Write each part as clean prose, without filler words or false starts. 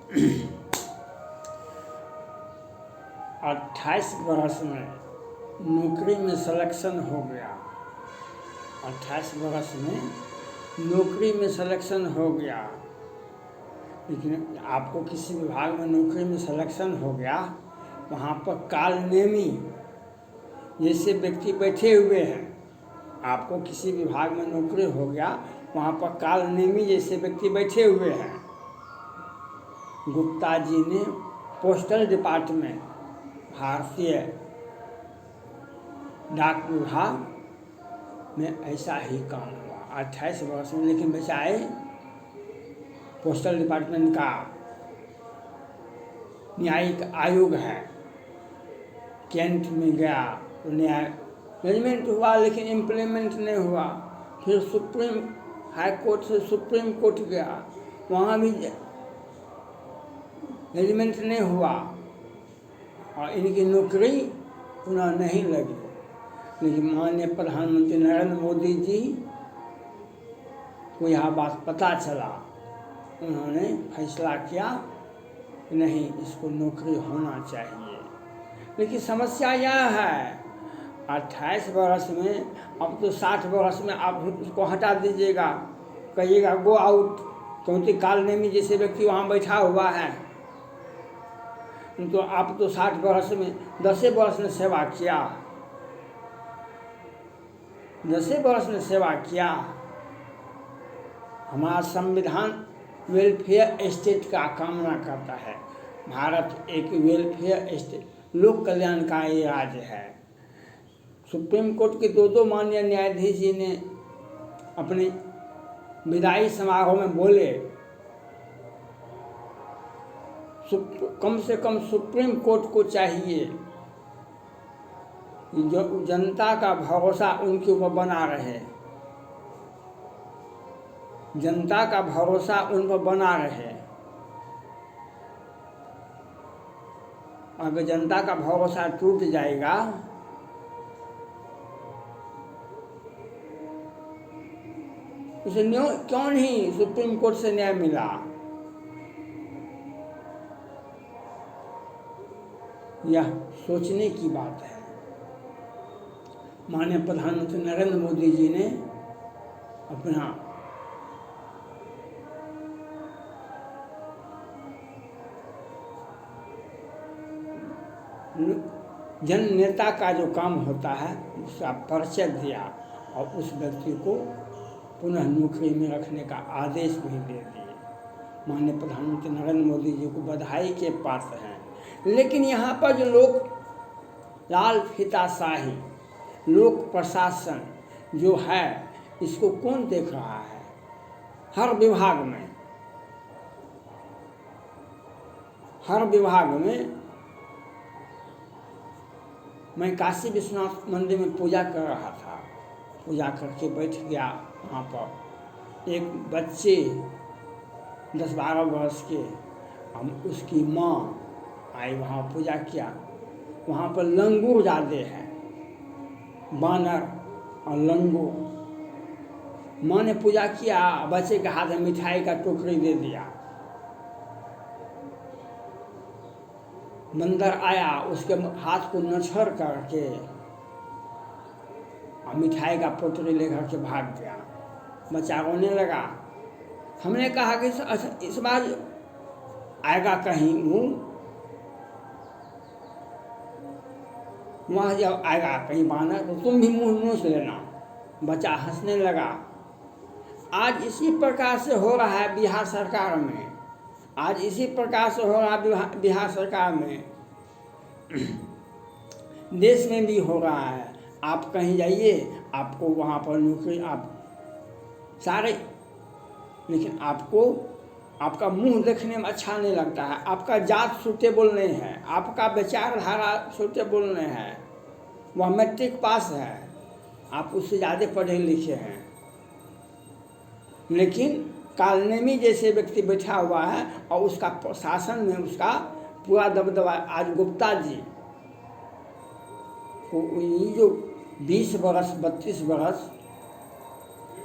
28 बरस में नौकरी में सिलेक्शन हो गया। 28 बरस में नौकरी में सिलेक्शन हो गया, लेकिन आपको किसी विभाग में नौकरी में सिलेक्शन हो गया, वहाँ पर कालनेमी जैसे व्यक्ति बैठे हुए हैं। आपको किसी विभाग में नौकरी हो गया, वहाँ पर कालनेमी जैसे व्यक्ति बैठे हुए हैं। गुप्ता जी ने पोस्टल डिपार्टमेंट, भारतीय डाक विभाग में ऐसा ही काम हुआ 28 वर्ष में। लेकिन बचाए पोस्टल डिपार्टमेंट का न्यायिक आयोग है, कैंट में गया तो न्याय जजमेंट हुआ, लेकिन इम्प्लीमेंट नहीं हुआ। फिर सुप्रीम हाई कोर्ट से सुप्रीम कोर्ट गया, वहाँ भी जजमेंट नहीं हुआ और इनकी नौकरी पुनः नहीं लगी। लेकिन माननीय प्रधानमंत्री नरेंद्र मोदी जी को यह बात पता चला, उन्होंने फैसला किया कि नहीं, इसको नौकरी होना चाहिए। लेकिन समस्या यह है 28 वर्ष में, अब तो 60 वर्ष में आप उसको हटा दीजिएगा, कहिएगा गो आउट, क्योंकि कालनेमी जैसे व्यक्ति वहाँ बैठा हुआ है। तो आप तो 60 वर्ष में 10 वर्ष में सेवा किया, 10 वर्ष में सेवा किया। हमारा संविधान वेलफेयर स्टेट का कामना करता है। भारत एक वेलफेयर स्टेट, लोक कल्याण का ये राज्य है। सुप्रीम कोर्ट के दो माननीय न्यायाधीश जी ने अपने विदाई समारोह में बोले, कम से कम सुप्रीम कोर्ट को चाहिए जो जनता का भरोसा उनके ऊपर बना रहे, जनता का भरोसा उन पर बना रहे। अगर जनता का भरोसा टूट जाएगा उसे क्यों नहीं सुप्रीम कोर्ट से न्याय मिला। यह सोचने की बात है। माननीय प्रधानमंत्री नरेंद्र मोदी जी ने अपना जन नेता का जो काम होता है उसका परिचय दिया और उस व्यक्ति को पुनः नौकरी में रखने का आदेश भी दे दिए। माननीय प्रधानमंत्री नरेंद्र मोदी जी को बधाई के पात्र हैं। लेकिन यहाँ पर जो लोग लाल फीताशाही, लोक प्रशासन जो है, इसको कौन देख रहा है? हर विभाग में, हर विभाग में। मैं काशी विश्वनाथ मंदिर में पूजा कर रहा था, पूजा करके बैठ गया। वहाँ पर एक बच्चे 10-12 वर्ष के, हम उसकी माँ आई, वहाँ पूजा किया। वहाँ पर लंगूर ज़्यादा है, बानर और लंगूर। माँ ने पूजा किया, बच्चे के हाथ में मिठाई का टोकरी दे दिया। बंदर आया, उसके हाथ को नछड़ करके और मिठाई का पोटली लेकर के भाग गया। बच्चा रोने लगा। हमने कहा कि इस बार आएगा कहीं मुँह, वहाँ जब आएगा कहीं बानर तो तुम भी मुँह नोच लेना। बच्चा हंसने लगा। आज इसी प्रकार से हो रहा है बिहार सरकार में, आज इसी प्रकार से हो रहा है बिहार सरकार में, देश में भी हो रहा है। आप कहीं जाइए, आपको वहाँ पर नौकरी आप सारे, लेकिन आपको आपका मुंह देखने में अच्छा नहीं लगता है, आपका जात सूटेबल नहीं है, आपका विचारधारा सूटेबल नहीं है। वह मैट्रिक पास है, आप उससे ज़्यादा पढ़े लिखे हैं, लेकिन कालनेमी जैसे व्यक्ति बैठा हुआ है और उसका शासन में उसका पूरा दबदबा। आज गुप्ता जी को ये जो 20 वर्ष 32 वर्ष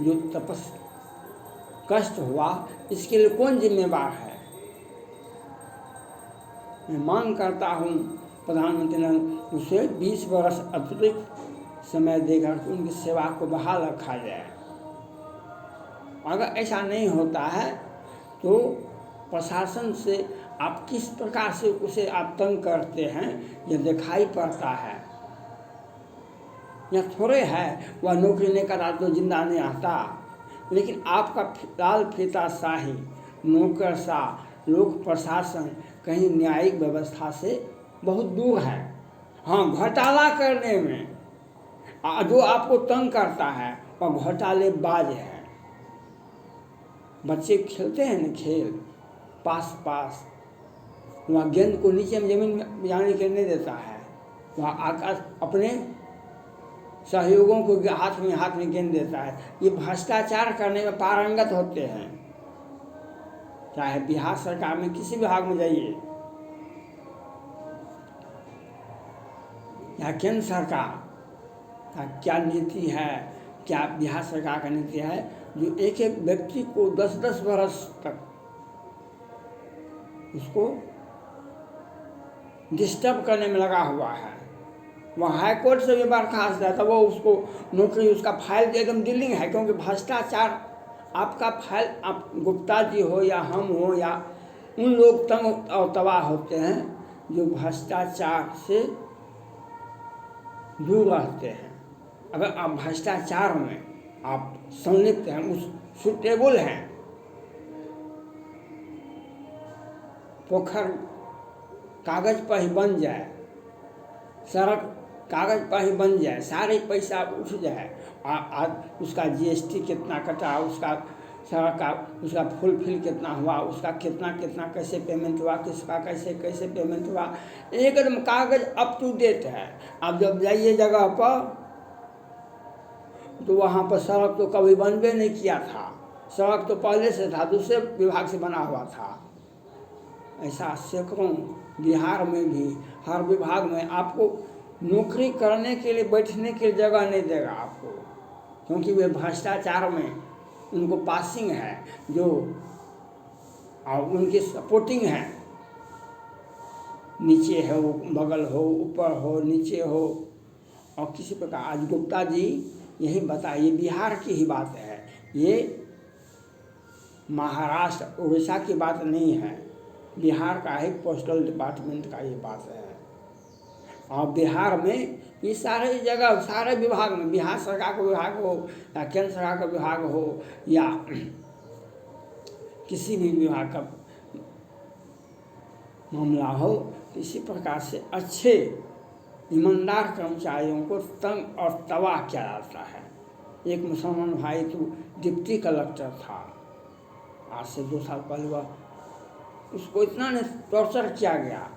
जो कष्ट हुआ, इसके लिए कौन जिम्मेवार है? मैं मांग करता हूँ प्रधानमंत्री ने उसे 20 वर्ष अतिरिक्त समय देकर के उनकी सेवा को बहाल रखा जाए। अगर ऐसा नहीं होता है तो प्रशासन से आप किस प्रकार से उसे आप तंग करते हैं यह दिखाई पड़ता है। यह थोड़े है वह नौकरी नहीं करा तो जिंदा नहीं आता, लेकिन आपका लाल फीता शाही नौकरशाह लोक प्रशासन कहीं न्यायिक व्यवस्था से बहुत दूर है। हाँ, घोटाला करने में जो आपको तंग करता है वह घोटालेबाज है। बच्चे खेलते हैं ना खेल पास पास, वह गेंद को नीचे में जमीन में जाने के नहीं देता है, वह आकाश अपने सहयोगों को हाथ में गेंद देता है। ये भ्रष्टाचार करने में पारंगत होते हैं। चाहे बिहार सरकार में किसी विभाग में जाइए या केंद्र सरकार का क्या नीति है, क्या बिहार सरकार का नीति है जो एक एक व्यक्ति को 10-10 वर्ष तक उसको डिस्टर्ब करने में लगा हुआ है। वह हाई कोर्ट से भी बर्खास्त है तो वो उसको नौकरी उसका फाइल एकदम डीलिंग है, क्योंकि भ्रष्टाचार आपका फाइल आप गुप्ता जी हो या हम हो या उन लोग तंग और तबाह होते हैं जो भ्रष्टाचार से दूर रहते हैं। अगर आप भ्रष्टाचार में आप संलिप्त हैं, उस सुटेबल हैं, पोखर कागज पर ही बन जाए, सड़क कागज पर ही बन जाए, सारे पैसा उठ जाए, उसका जीएसटी कितना कटा, उसका सड़क का उसका फुलफिल कितना हुआ, उसका कितना कैसे पेमेंट हुआ, किसका कैसे पेमेंट हुआ, एकदम कागज अप टू डेट है। आप जब जाइए जगह पर तो वहाँ पर सड़क तो कभी बनबे नहीं किया था, सड़क तो पहले से था, दूसरे विभाग से बना हुआ था। ऐसा सैकड़ों बिहार में भी हर विभाग में आपको नौकरी करने के लिए बैठने के लिए जगह नहीं देगा आपको, क्योंकि वे भ्रष्टाचार में उनको पासिंग है जो और उनकी सपोर्टिंग है। नीचे हो, बगल हो, ऊपर हो, नीचे हो और किसी प्रकार। आज गुप्ता जी यही बताइए, बिहार की ही बात है, ये महाराष्ट्र उड़ीसा की बात नहीं है, बिहार का ही पोस्टल डिपार्टमेंट का ये बात है। और बिहार में ये सारे जगह सारे विभाग में, बिहार सरकार का विभाग हो या केंद्र सरकार का विभाग हो या किसी भी विभाग का मामला हो, इसी प्रकार से अच्छे ईमानदार कर्मचारियों को तंग और तबाह किया जाता है। एक मुसलमान भाई तो डिप्टी कलेक्टर था, आज से 2 साल पहले वह उसको इतना ने टॉर्चर किया गया।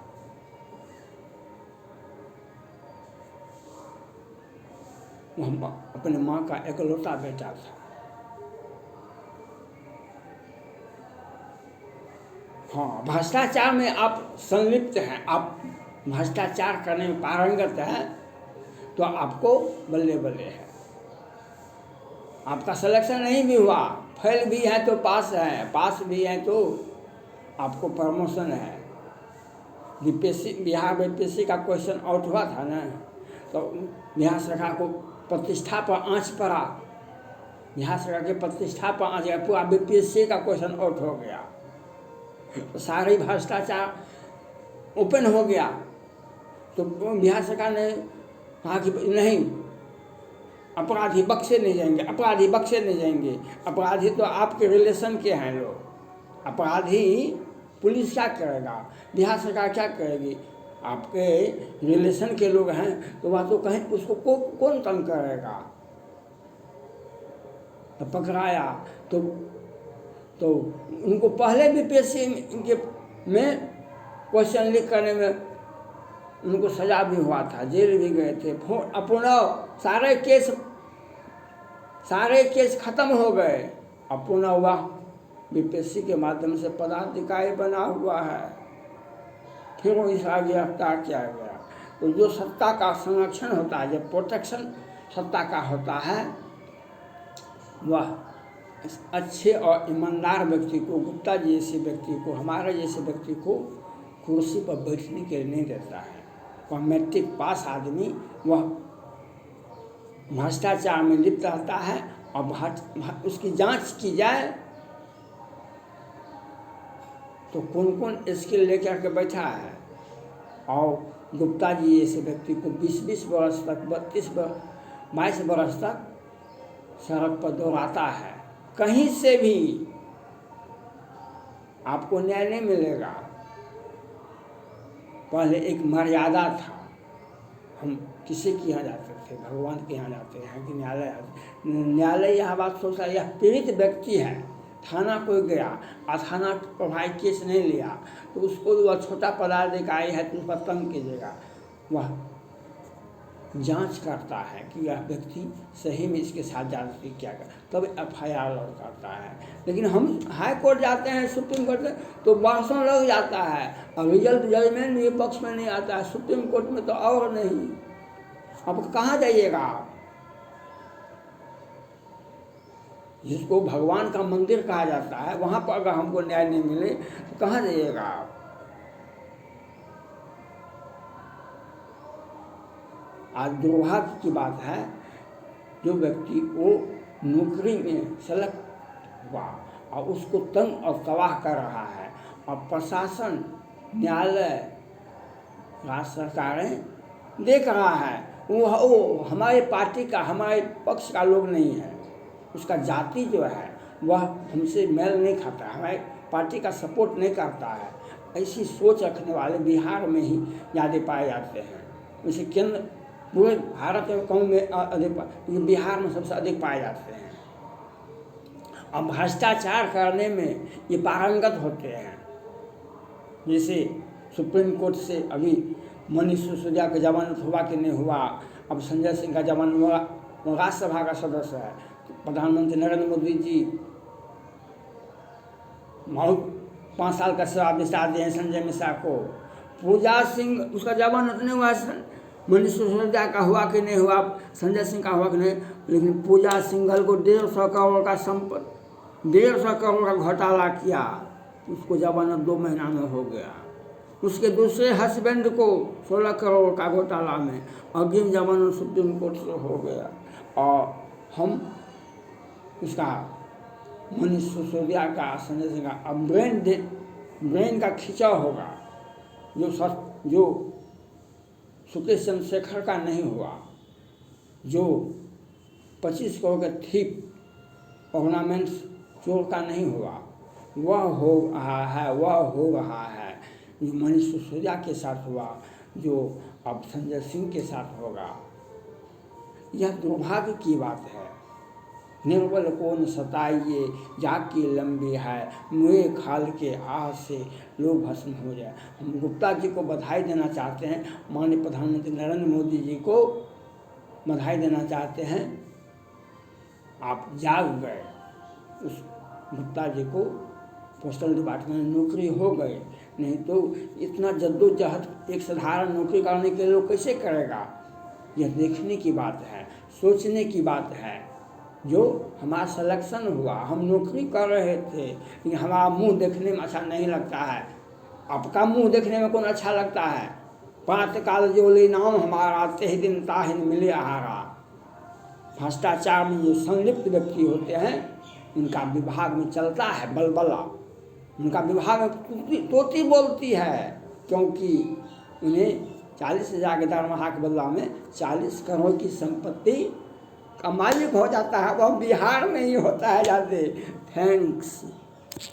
वह अपने माँ का इकलौता बेटा था। हाँ, भ्रष्टाचार में आप संलिप्त हैं, आप भ्रष्टाचार करने में पारंगत हैं तो आपको बल्ले बल्ले है। आपका सिलेक्शन नहीं भी हुआ, फेल भी है तो पास है, पास भी है तो आपको प्रमोशन है। बीपीएससी बिहार बीपीएससी का क्वेश्चन आउट हुआ था ना, तो बिहार सरकार को प्रतिष्ठा पर आंच पड़ा, बिहार सरकार के प्रतिष्ठा पर आंच गया, पूरा बीपीएससी का क्वेश्चन आउट हो गया, तो सारे भ्रष्टाचार ओपन हो गया। तो बिहार सरकार ने कहा कि नहीं, अपराधी बख्शे नहीं जाएंगे, अपराधी बख्शे नहीं जाएंगे। अपराधी तो आपके रिलेशन के हैं लोग, अपराधी पुलिस क्या करेगा, बिहार सरकार क्या करेगी, आपके रिलेशन के लोग हैं तो वह तो कहीं उसको कौन तंग करेगा। तो पकड़ाया तो उनको पहले भी बीपीएससी में क्वेश्चन लीक करने में उनको सजा भी हुआ था, जेल भी गए थे। अपना सारे केस खत्म हो गए, अपना हुआ बीपीएससी के माध्यम से पदाधिकारी बना हुआ है, फिर वो इसका गिरफ्तार किया गया। तो जो सत्ता का संरक्षण होता है, जब प्रोटेक्शन सत्ता का होता है, वह अच्छे और ईमानदार व्यक्ति को, गुप्ता जी जैसे व्यक्ति को, हमारे जैसे व्यक्ति को कुर्सी पर बैठने के लिए नहीं देता है। वह मैट्रिक पास आदमी वह भ्रष्टाचार में लिप्त रहता है और उसकी जांच की जाए तो कौन कौन स्किल लेकर के बैठा है। और गुप्ता जी ऐसे व्यक्ति को 20-20 वर्ष तक 22 वर्ष तक सड़क पर दौड़ाता है। कहीं से भी आपको न्याय नहीं मिलेगा। पहले एक मर्यादा था, हम किसी के यहाँ जाते थे, भगवान के यहाँ जाते हैं कि न्यायालय यह बात सोचता यह पीड़ित व्यक्ति है, थाना कोई गया और थाना पर भाई केस नहीं लिया तो उसको वह छोटा पदाधिकारी है तो उस पर तंग कीजिएगा। वह जांच करता है कि यह व्यक्ति सही में इसके साथ ज्यादती क्या कर, तब FIR लॉन्च करता है। लेकिन हम हाई कोर्ट जाते हैं, सुप्रीम कोर्ट में तो वर्षों लग जाता है और रिजल्ट जजमेंट ये पक्ष में नहीं आता है। सुप्रीम कोर्ट में तो और नहीं, अब कहाँ जाइएगा आप? जिसको भगवान का मंदिर कहा जाता है वहाँ पर अगर हमको न्याय नहीं मिले तो कहाँ जाइएगा आप? आज दुर्भाग्य की बात है जो व्यक्ति वो नौकरी में सेलेक्ट हुआ और उसको तंग और तबाह कर रहा है और प्रशासन, न्यायालय, राज्य सरकारें देख रहा है वो हमारे पार्टी का, हमारे पक्ष का लोग नहीं है, उसका जाति जो है वह हमसे मेल नहीं खाता, हमारे पार्टी का सपोर्ट नहीं करता है। ऐसी सोच रखने वाले बिहार में ही ज़्यादा पाए जाते हैं। वैसे केंद्र पूरे भारत में कौन में अधिक, लेकिन बिहार में सबसे अधिक पाए जाते हैं। और भ्रष्टाचार करने में ये पारंगत होते हैं। जैसे सुप्रीम कोर्ट से अभी मनीष सिसोदिया का जमानत हुआ कि नहीं हुआ, अब संजय सिंह का जमानत हुआ, वो राज्यसभा का सदस्य है। प्रधानमंत्री नरेंद्र मोदी जी 5 साल का सेवा विस्तार दिए संजय मिश्रा को। पूजा सिंह उसका जमानत नहीं हुआ, मनीष सिसोदिया का हुआ कि नहीं हुआ, संजय सिंह का हुआ कि नहीं, लेकिन पूजा सिंघल को 150 करोड़ का 150 करोड़ का घोटाला किया, उसको जमानत 2 महीना में हो गया। उसके दूसरे हस्बैंड को 16 करोड़ का घोटाला में अग्रिम जमानत सुप्रीम कोर्ट से हो गया। और हम उसका मनीष सिसोदिया का, संजय सिंह का अब ब्रेन का खिंचाव होगा जो सुकेश चंद्रशेखर का नहीं हुआ, जो 25 करोड़ के थीप ऑर्नामेंट्स चोर का नहीं हुआ, वह हो रहा है जो मनीष सिसोदिया के साथ हुआ, जो अब संजय सिंह के साथ होगा। यह दुर्भाग्य की बात है। निर्बल को न सताइए, जाकी लंबी है, मुए खाल के आह से लोग भस्म हो जाए। हम गुप्ता जी को बधाई देना चाहते हैं, माननीय प्रधानमंत्री नरेंद्र मोदी जी को बधाई देना चाहते हैं। आप जाग गए, उस गुप्ता जी को पोस्टल डिपार्टमेंट में नौकरी हो गई, नहीं तो इतना जद्दोजहद एक साधारण नौकरी करने के लिए लोग कैसे करेगा। यह देखने की बात है, सोचने की बात है। जो हमारा सिलेक्शन हुआ, हम नौकरी कर रहे थे, लेकिन हमारा मुंह देखने में अच्छा नहीं लगता है। आपका मुंह देखने में कौन अच्छा लगता है? प्रातःकाल जो नाम हमारा आते ही दिन ताहिन मिले आहारा। भ्रष्टाचार में जो संलिप्त व्यक्ति होते हैं उनका विभाग में चलता है बलबला, उनका विभाग में तोती बोलती है, क्योंकि उन्हें 40,000 के दरमाहा के बदला में 40 करोड़ की संपत्ति का मालिक हो जाता है। वह बिहार में ही होता है ज़्यादा। थैंक्स।